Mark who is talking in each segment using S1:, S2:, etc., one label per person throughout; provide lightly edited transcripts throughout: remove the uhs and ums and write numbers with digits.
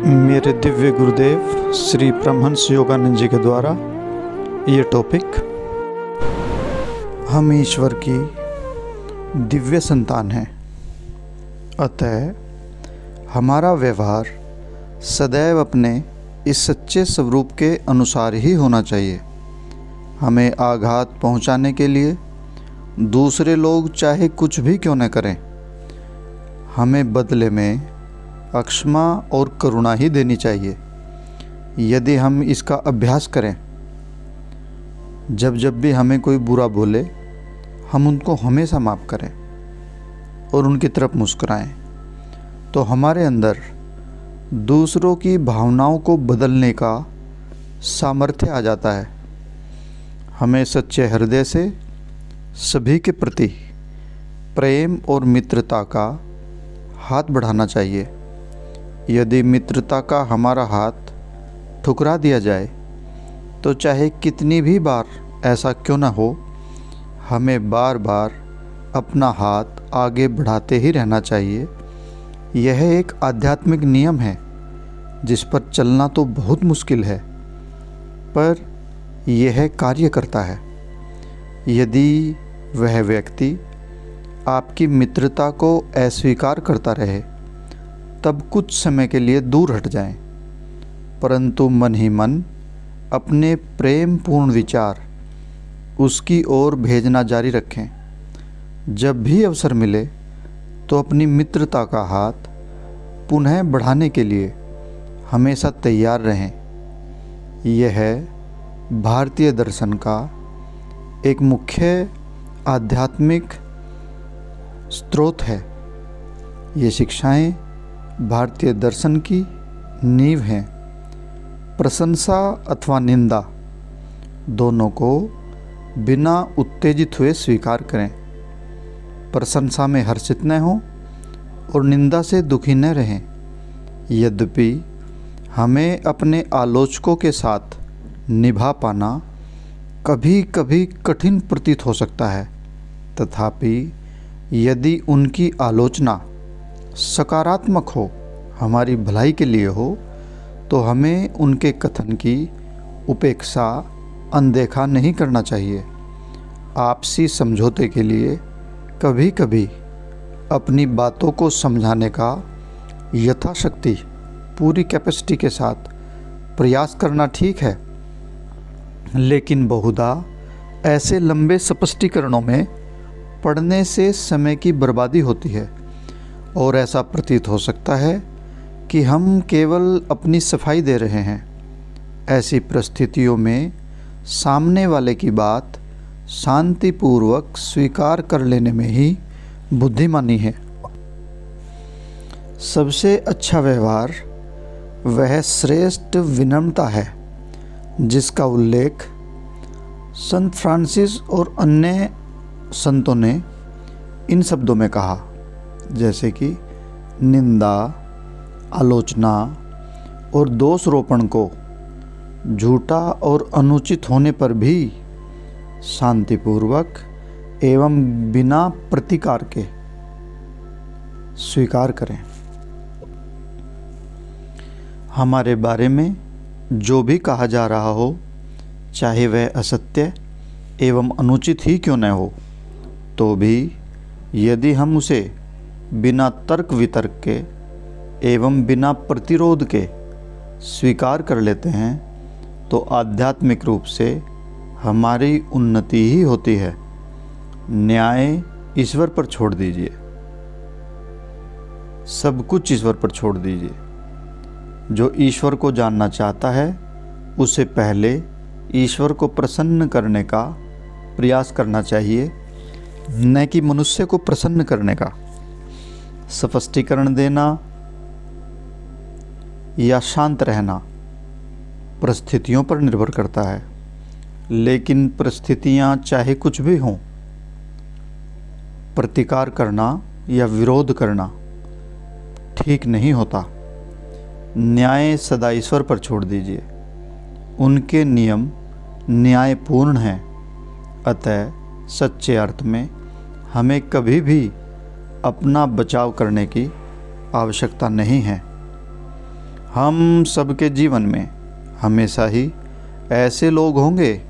S1: मेरे दिव्य गुरुदेव श्री परमहंस योगानंद जी के द्वारा ये टॉपिक, हम ईश्वर की दिव्य संतान हैं, अतः हमारा व्यवहार सदैव अपने इस सच्चे स्वरूप के अनुसार ही होना चाहिए। हमें आघात पहुंचाने के लिए दूसरे लोग चाहे कुछ भी क्यों न करें, हमें बदले में अक्षमा और करुणा ही देनी चाहिए। यदि हम इसका अभ्यास करें, जब भी हमें कोई बुरा बोले, हम उनको हमेशा माफ़ करें और उनकी तरफ मुस्कुराएं, तो हमारे अंदर दूसरों की भावनाओं को बदलने का सामर्थ्य आ जाता है। हमें सच्चे हृदय से सभी के प्रति प्रेम और मित्रता का हाथ बढ़ाना चाहिए। यदि मित्रता का हमारा हाथ ठुकरा दिया जाए, तो चाहे कितनी भी बार ऐसा क्यों न हो, हमें बार बार अपना हाथ आगे बढ़ाते ही रहना चाहिए। यह एक आध्यात्मिक नियम है जिस पर चलना तो बहुत मुश्किल है, पर यह कार्य करता है। यदि वह व्यक्ति आपकी मित्रता को अस्वीकार करता रहे, तब कुछ समय के लिए दूर हट जाएं, परंतु मन ही मन अपने प्रेम पूर्ण विचार उसकी ओर भेजना जारी रखें। जब भी अवसर मिले तो अपनी मित्रता का हाथ पुनः बढ़ाने के लिए हमेशा तैयार रहें। यह भारतीय दर्शन का एक मुख्य आध्यात्मिक स्रोत है। ये शिक्षाएं भारतीय दर्शन की नींव हैं। प्रशंसा अथवा निंदा दोनों को बिना उत्तेजित हुए स्वीकार करें। प्रशंसा में हर्षित न हों और निंदा से दुखी न रहें। यद्यपि हमें अपने आलोचकों के साथ निभा पाना कभी कभी कठिन प्रतीत हो सकता है, तथापि यदि उनकी आलोचना सकारात्मक हो, हमारी भलाई के लिए हो, तो हमें उनके कथन की उपेक्षा, अनदेखा नहीं करना चाहिए। आपसी समझौते के लिए कभी कभी अपनी बातों को समझाने का यथाशक्ति पूरी कैपेसिटी के साथ प्रयास करना ठीक है, लेकिन बहुधा ऐसे लंबे स्पष्टीकरणों में पढ़ने से समय की बर्बादी होती है और ऐसा प्रतीत हो सकता है कि हम केवल अपनी सफाई दे रहे हैं। ऐसी परिस्थितियों में सामने वाले की बात शांतिपूर्वक स्वीकार कर लेने में ही बुद्धिमानी है। सबसे अच्छा व्यवहार वह श्रेष्ठ विनम्रता है जिसका उल्लेख संत फ्रांसिस और अन्य संतों ने इन शब्दों में कहा, जैसे कि निंदा, आलोचना और दोषारोपण को झूठा और अनुचित होने पर भी शांतिपूर्वक एवं बिना प्रतिकार के स्वीकार करें। हमारे बारे में जो भी कहा जा रहा हो, चाहे वह असत्य एवं अनुचित ही क्यों न हो, तो भी यदि हम उसे बिना तर्क वितर्क के एवं बिना प्रतिरोध के स्वीकार कर लेते हैं, तो आध्यात्मिक रूप से हमारी उन्नति ही होती है। न्याय ईश्वर पर छोड़ दीजिए, सब कुछ ईश्वर पर छोड़ दीजिए। जो ईश्वर को जानना चाहता है, उसे पहले ईश्वर को प्रसन्न करने का प्रयास करना चाहिए, न कि मनुष्य को प्रसन्न करने का। स्पष्टीकरण देना या शांत रहना परिस्थितियों पर निर्भर करता है, लेकिन परिस्थितियां चाहे कुछ भी हों, प्रतिकार करना या विरोध करना ठीक नहीं होता। न्याय सदा ईश्वर पर छोड़ दीजिए, उनके नियम न्यायपूर्ण हैं। अतः सच्चे अर्थ में हमें कभी भी अपना बचाव करने की आवश्यकता नहीं है। हम सबके जीवन में हमेशा ही ऐसे लोग होंगे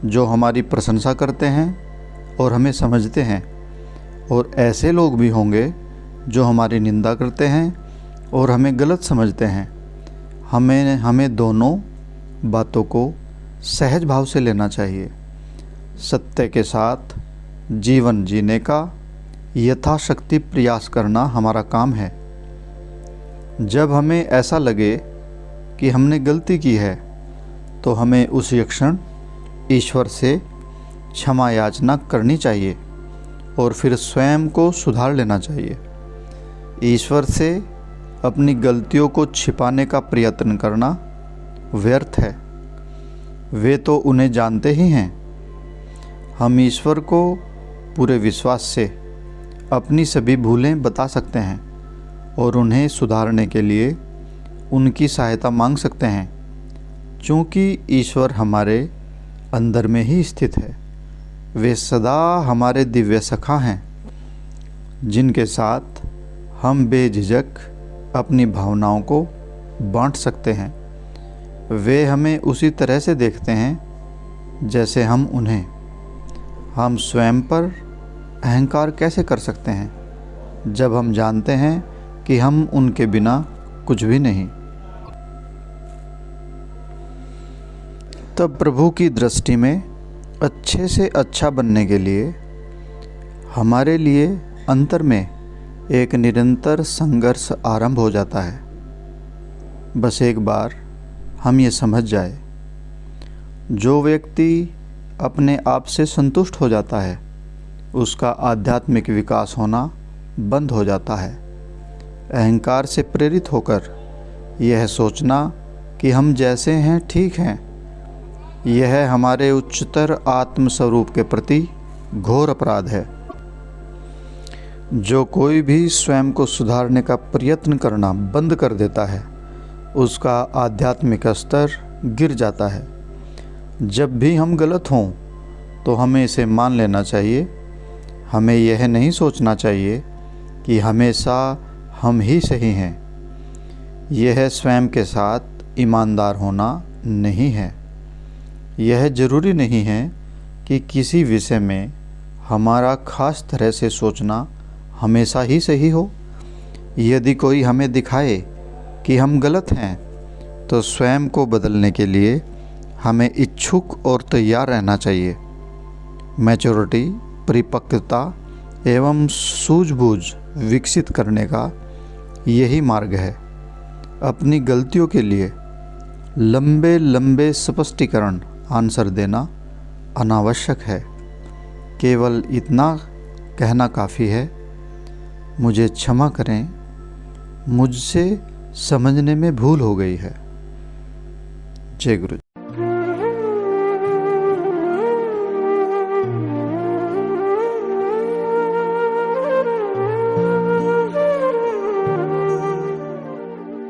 S1: जो हमारी प्रशंसा करते हैं और हमें समझते हैं, और ऐसे लोग भी होंगे जो हमारी निंदा करते हैं और हमें गलत समझते हैं। हमें दोनों बातों को सहज भाव से लेना चाहिए। सत्य के साथ जीवन जीने का यथाशक्ति प्रयास करना हमारा काम है। जब हमें ऐसा लगे कि हमने गलती की है तो हमें उसी क्षण ईश्वर से क्षमा याचना करनी चाहिए और फिर स्वयं को सुधार लेना चाहिए। ईश्वर से अपनी गलतियों को छिपाने का प्रयत्न करना व्यर्थ है। वे तो उन्हें जानते ही हैं। हम ईश्वर को पूरे विश्वास से अपनी सभी भूलें बता सकते हैं और उन्हें सुधारने के लिए उनकी सहायता मांग सकते हैं, क्योंकि ईश्वर हमारे अंदर में ही स्थित है। वे सदा हमारे दिव्य सखा हैं, जिनके साथ हम बेझिझक अपनी भावनाओं को बांट सकते हैं। वे हमें उसी तरह से देखते हैं जैसे हम उन्हें। हम स्वयं पर अहंकार कैसे कर सकते हैं जब हम जानते हैं कि हम उनके बिना कुछ भी नहीं। तब प्रभु की दृष्टि में अच्छे से अच्छा बनने के लिए हमारे लिए अंतर में एक निरंतर संघर्ष आरंभ हो जाता है। बस एक बार हम ये समझ जाए, जो व्यक्ति अपने आप से संतुष्ट हो जाता है उसका आध्यात्मिक विकास होना बंद हो जाता है। अहंकार से प्रेरित होकर यह सोचना कि हम जैसे हैं ठीक हैं, यह हमारे उच्चतर आत्मस्वरूप के प्रति घोर अपराध है। जो कोई भी स्वयं को सुधारने का प्रयत्न करना बंद कर देता है उसका आध्यात्मिक स्तर गिर जाता है। जब भी हम गलत हों तो हमें इसे मान लेना चाहिए। हमें यह नहीं सोचना चाहिए कि हमेशा हम ही सही हैं। यह स्वयं के साथ ईमानदार होना नहीं है। यह ज़रूरी नहीं है कि किसी विषय में हमारा खास तरह से सोचना हमेशा ही सही हो। यदि कोई हमें दिखाए कि हम गलत हैं तो स्वयं को बदलने के लिए हमें इच्छुक और तैयार रहना चाहिए। मैच्योरिटी, परिपक्वता एवं सूझबूझ विकसित करने का यही मार्ग है। अपनी गलतियों के लिए लंबे लंबे स्पष्टीकरण आंसर देना अनावश्यक है। केवल इतना कहना काफ़ी है, मुझे क्षमा करें, मुझसे समझने में भूल हो गई है। जय गुरु।